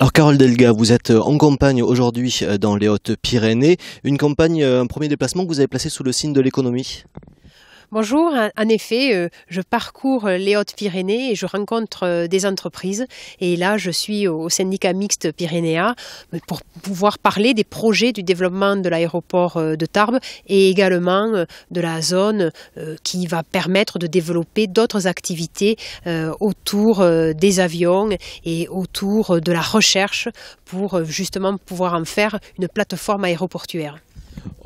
Alors Carole Delga, vous êtes en campagne aujourd'hui dans les Hautes-Pyrénées, une campagne, un premier déplacement que vous avez placé sous le signe de l'économie. Bonjour, en effet, je parcours les Hautes-Pyrénées et je rencontre des entreprises. Et là, je suis au syndicat mixte Pyrénéa pour pouvoir parler des projets du développement de l'aéroport de Tarbes et également de la zone qui va permettre de développer d'autres activités autour des avions et autour de la recherche pour justement pouvoir en faire une plateforme aéroportuaire.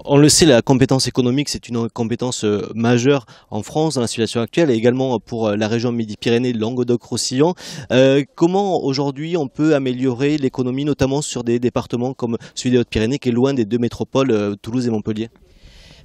On le sait, la compétence économique, c'est une compétence majeure en France dans la situation actuelle et également pour la région Midi-Pyrénées, Languedoc-Roussillon. Comment aujourd'hui on peut améliorer l'économie, notamment sur des départements comme celui des Hautes-Pyrénées, qui est loin des deux métropoles, Toulouse et Montpellier?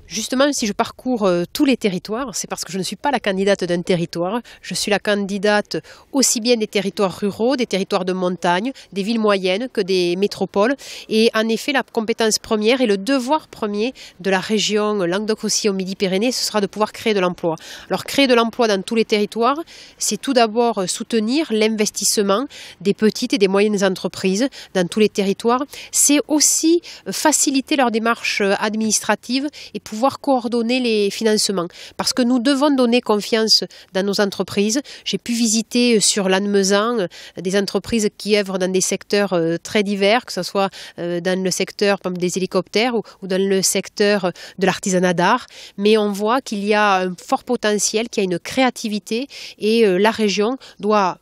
Justement, si je parcours tous les territoires, c'est parce que je ne suis pas la candidate d'un territoire. Je suis la candidate aussi bien des territoires ruraux, des territoires de montagne, des villes moyennes que des métropoles. Et en effet, la compétence première et le devoir premier de la région Languedoc-Roussillon Midi-Pyrénées, ce sera de pouvoir créer de l'emploi. Alors, créer de l'emploi dans tous les territoires, c'est tout d'abord soutenir l'investissement des petites et des moyennes entreprises dans tous les territoires. C'est aussi faciliter leur démarche administrative et pouvoir coordonner les financements. Parce que nous devons donner confiance dans nos entreprises. J'ai pu visiter sur Lannemezan des entreprises qui œuvrent dans des secteurs très divers, que ce soit dans le secteur des hélicoptères ou dans le secteur de l'artisanat d'art. Mais on voit qu'il y a un fort potentiel, qu'il y a une créativité et la région doit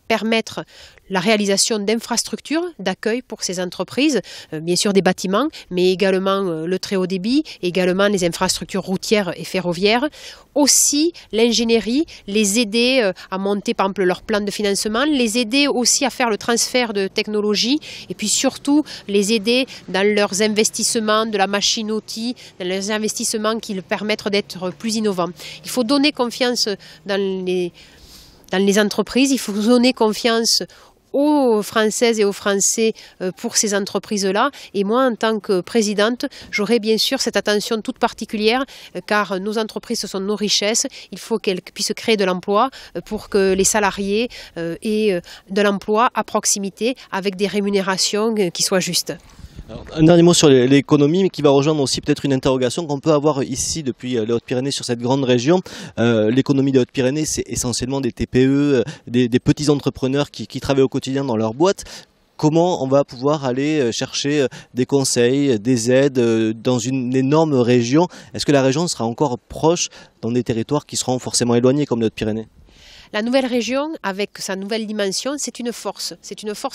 permettre la réalisation d'infrastructures d'accueil pour ces entreprises, bien sûr des bâtiments, mais également le très haut débit, également les infrastructures routières et ferroviaires, aussi l'ingénierie, les aider à monter par exemple leur plan de financement, les aider aussi à faire le transfert de technologie et puis surtout les aider dans leurs investissements de la machine-outil, dans leurs investissements qui leur permettent d'être plus innovants. Il faut donner confiance dans les entreprises, il faut donner confiance aux Françaises et aux Français pour ces entreprises-là. Et moi, en tant que présidente, j'aurai bien sûr cette attention toute particulière car nos entreprises, ce sont nos richesses. Il faut qu'elles puissent créer de l'emploi pour que les salariés aient de l'emploi à proximité avec des rémunérations qui soient justes. Alors, un dernier mot sur l'économie, mais qui va rejoindre aussi peut-être une interrogation qu'on peut avoir ici depuis les Hautes-Pyrénées sur cette grande région. L'économie des Hautes-Pyrénées, c'est essentiellement des TPE, des petits entrepreneurs qui travaillent au quotidien dans leur boîte. Comment on va pouvoir aller chercher des conseils, des aides dans une énorme région? Est-ce que la région sera encore proche dans des territoires qui seront forcément éloignés comme les Hautes-Pyrénées? La nouvelle région, avec sa nouvelle dimension, c'est une force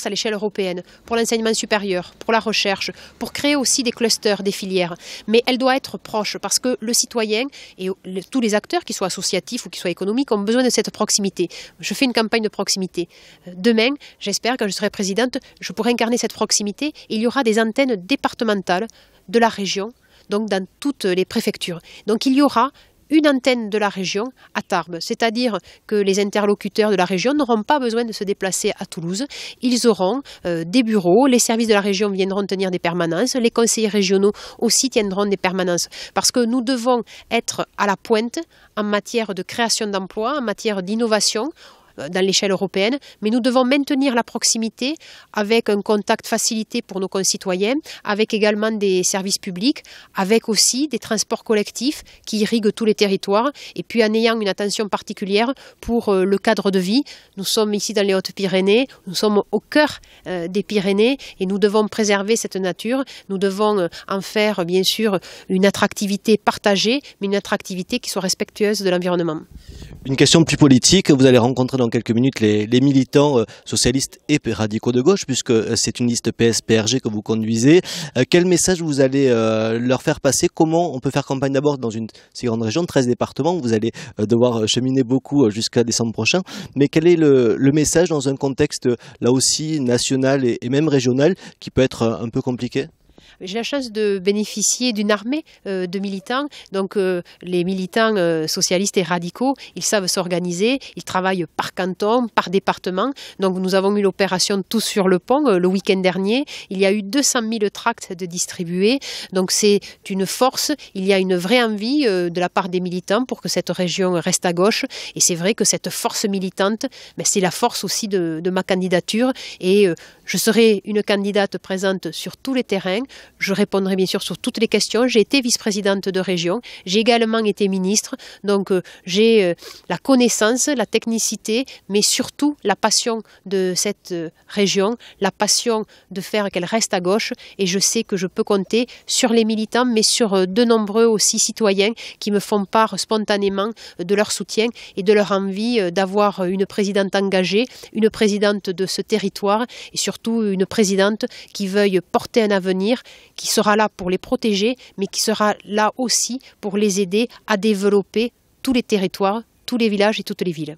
à l'échelle européenne, pour l'enseignement supérieur, pour la recherche, pour créer aussi des clusters, des filières. Mais elle doit être proche, parce que le citoyen et tous les acteurs, qu'ils soient associatifs ou qu'ils soient économiques, ont besoin de cette proximité. Je fais une campagne de proximité. Demain, j'espère, quand je serai présidente, je pourrai incarner cette proximité. Il y aura des antennes départementales de la région, donc dans toutes les préfectures. Donc il y aura une antenne de la région à Tarbes, c'est-à-dire que les interlocuteurs de la région n'auront pas besoin de se déplacer à Toulouse. Ils auront des bureaux, les services de la région viendront tenir des permanences, les conseillers régionaux aussi tiendront des permanences. Parce que nous devons être à la pointe en matière de création d'emplois, en matière d'innovation, dans l'échelle européenne, mais nous devons maintenir la proximité avec un contact facilité pour nos concitoyens, avec également des services publics, avec aussi des transports collectifs qui irriguent tous les territoires, et puis en ayant une attention particulière pour le cadre de vie. Nous sommes ici dans les Hautes-Pyrénées, nous sommes au cœur des Pyrénées, et nous devons préserver cette nature, nous devons en faire bien sûr une attractivité partagée, mais une attractivité qui soit respectueuse de l'environnement. Une question plus politique, vous allez rencontrer dans quelques minutes les militants socialistes et radicaux de gauche, puisque c'est une liste PS-PRG que vous conduisez. Quel message vous allez leur faire passer? Comment on peut faire campagne d'abord dans une si grande région, 13 départements, vous allez devoir cheminer beaucoup jusqu'à décembre prochain, mais quel est le message dans un contexte là aussi national et même régional qui peut être un peu compliqué? J'ai la chance de bénéficier d'une armée de militants. Donc les militants socialistes et radicaux, ils savent s'organiser, ils travaillent par canton, par département. Donc nous avons eu l'opération Tous sur le pont le week-end dernier. Il y a eu 200 000 tracts de distribués. Donc c'est une force, il y a une vraie envie de la part des militants pour que cette région reste à gauche. Et c'est vrai que cette force militante, c'est la force aussi de ma candidature. Et je serai une candidate présente sur tous les terrains. Je répondrai bien sûr sur toutes les questions. J'ai été vice-présidente de région. J'ai également été ministre. Donc j'ai la connaissance, la technicité, mais surtout la passion de cette région, la passion de faire qu'elle reste à gauche. Et je sais que je peux compter sur les militants, mais sur de nombreux aussi citoyens qui me font part spontanément de leur soutien et de leur envie d'avoir une présidente engagée, une présidente de ce territoire et surtout une présidente qui veuille porter un avenir, qui sera là pour les protéger, mais qui sera là aussi pour les aider à développer tous les territoires, tous les villages et toutes les villes.